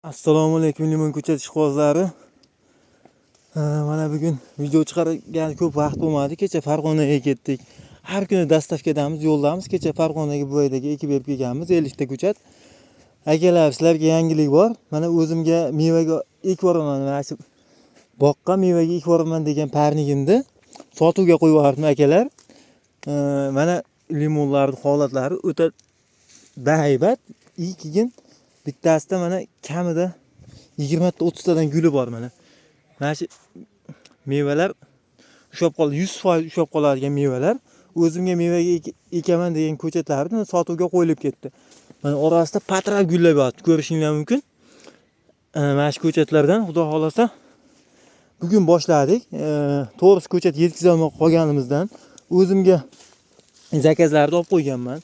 Assalomu alaykum limon ko'chat ishqibozlari. Mana bugun video chiqargan ko'p vaqt bo'lmadi. Kecha Farg'onaga ketdik. Har kuni dastavkadamiz, yo'ldamiz. Kecha Farg'onaga bu yerdaga ekib berib kelganmiz 50 ta ko'chat. Akalar, sizlarga yangilik bor. Mana o'zimga mevaga ekib boraman. Mana shu boqqa mevaga ekib boraman degan parnigimni sotuvga qo'yib yubordim akalar. Mana limonlarning holatlari o'ta bahaybat. Keyin bittasida mana kamida 20 ta 30 tadan guli bor mana. Mana shu mevalar ushab qoldi, 100% ushab qoladigan mevalar. O'zimga mevaga ekaman degan ko'chatlarni sotuvga qo'yilib ketdi. Mana orasida patrab gullab yotibdi, ko'rishingiz mumkin. Mana shu ko'chatlardan xudo xolasa bugun boshladik. To'g'risi ko'chat yetkazib olmay qolganimizdan o'zimga zakazlarni olib qo'yganman.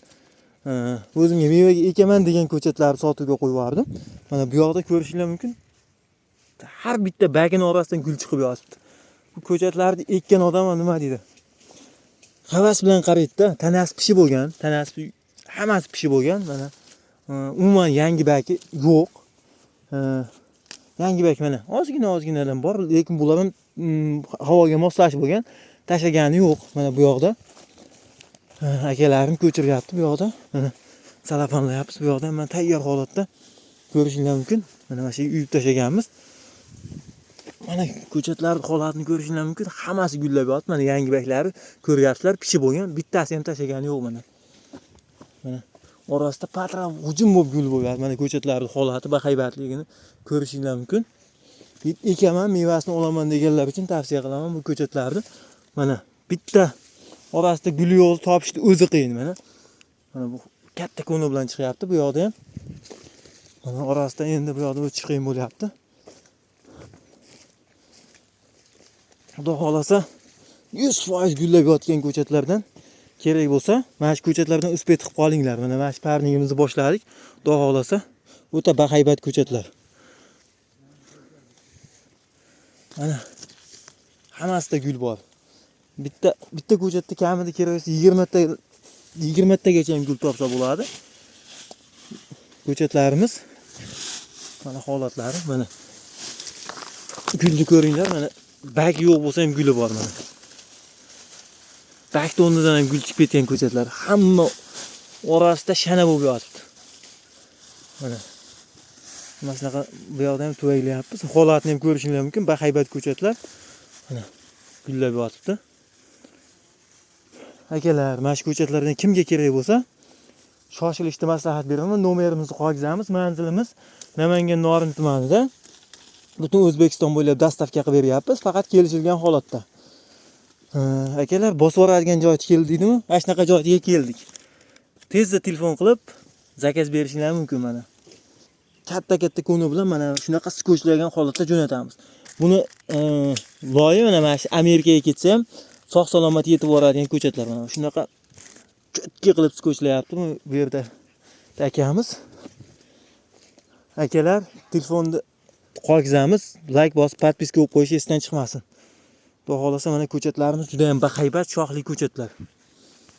O'zimga mevaga ekaman degan ko'chatlarni sotuvga qo'yib yubordim. Mana bu yoqda ko'rishingiz mumkin. Har bitta bagini orasidan gul chiqib yotibdi. Bu ko'chatlarni ekkan odam nima deydi? Havas bilan qaraydi-da, tanasi pishib bo'lgan, tanasi hammasi pishib bo'lgan. Mana umuman yangi bagi yo'q. Yangi bag mana ozginadan bor, lekin bular ham havoga moslashib bo'lgan, tashlagani yo'q. Mana bu yoqda akalarim ko'chiryapti bu yoqda. Mana salafanlayapmiz bu yoqda. Mana tayyor holatda ko'rishingiz mumkin. Mana shu uyib tashlaganmiz. Mana ko'chatlar holatini ko'rishingiz mumkin. Hammasi gullab yotibdi. Mana yangi baglari ko'ryapsizlar, pishib bo'lgan. Bittasi ham tashlagani yo'q mana. Mana orasida patrab hujum bo'lib gul bo'lyapti. Mana ko'chatlarning holati bahaybatligini ko'rishingiz mumkin. Ekaman, mevasini olaman deganlar uchun tavsiya qilaman bu ko'chatlarni. Mana bitta orasida gul yo'q topishni o'zi qiyin mana. Mana bu katta ko'ni bilan chiqyapti bu yoqda ham. Mana orasida endi bu yoqda o'tish qiyin bo'lyapti. Xudo xolasa 100% gullab yotgan ko'chatlardan kerak bo'lsa, mana shu ko'chatlardan uspet qilib qolinglar. Mana shu parnigimizni boshladik. Xudo xolasa o'ta bahaybat ko'chatlar. Mana hammasida gul bor. Bitta ko'chatda kamida kerak bo'lsa 20 tagacha ham gul topsa bo'ladi. Ko'chatlarimiz mana holatlari, mana gulni ko'ringlar, mana bag yo'q bo'lsa ham guli bor mana. Bag o'rnidan ham gul chiqib ketgan ko'chatlar, hamma orasida shana bo'lib yotibdi. Mana shunaqa bu yoqda ham tuvaylayapmiz. Holatni ham ko'rishingiz mumkin, bahaybat ko'chatlar. Mana gullab yotibdi. Akalar, mana shu ko'chatlardan kimga kerak bo'lsa, shoshilishda maslahat beraman. Nomerimizni qoldiramiz. Manzilimiz Namangan Norin tumanida. Butun O'zbekiston bo'ylab dastavka qilib beryapmiz, faqat kelishilgan holatda. Akalar, bosib boradigan joyga keldingmi? Mana shunaqa joyga keldik. Tezda telefon qilib zakaz berishingiz mumkin mana. Katta ko'ni bilan mana shunaqa skochlangan holatda jo'natamiz. Buni loyi mana shu Amerikaga ketsa ham sog'-salomat yetib boradigan ko'chatlar mana shunaqa cho'tki qilib skochlayapti bu yerda akamiz. Akalar, telefonni qoldiramiz, like bosib, podpiska bo'lib qo'yish esdan chiqmasin. Xudo xolasa mana ko'chatlarimiz juda ham bahaybat, shoxli ko'chatlar.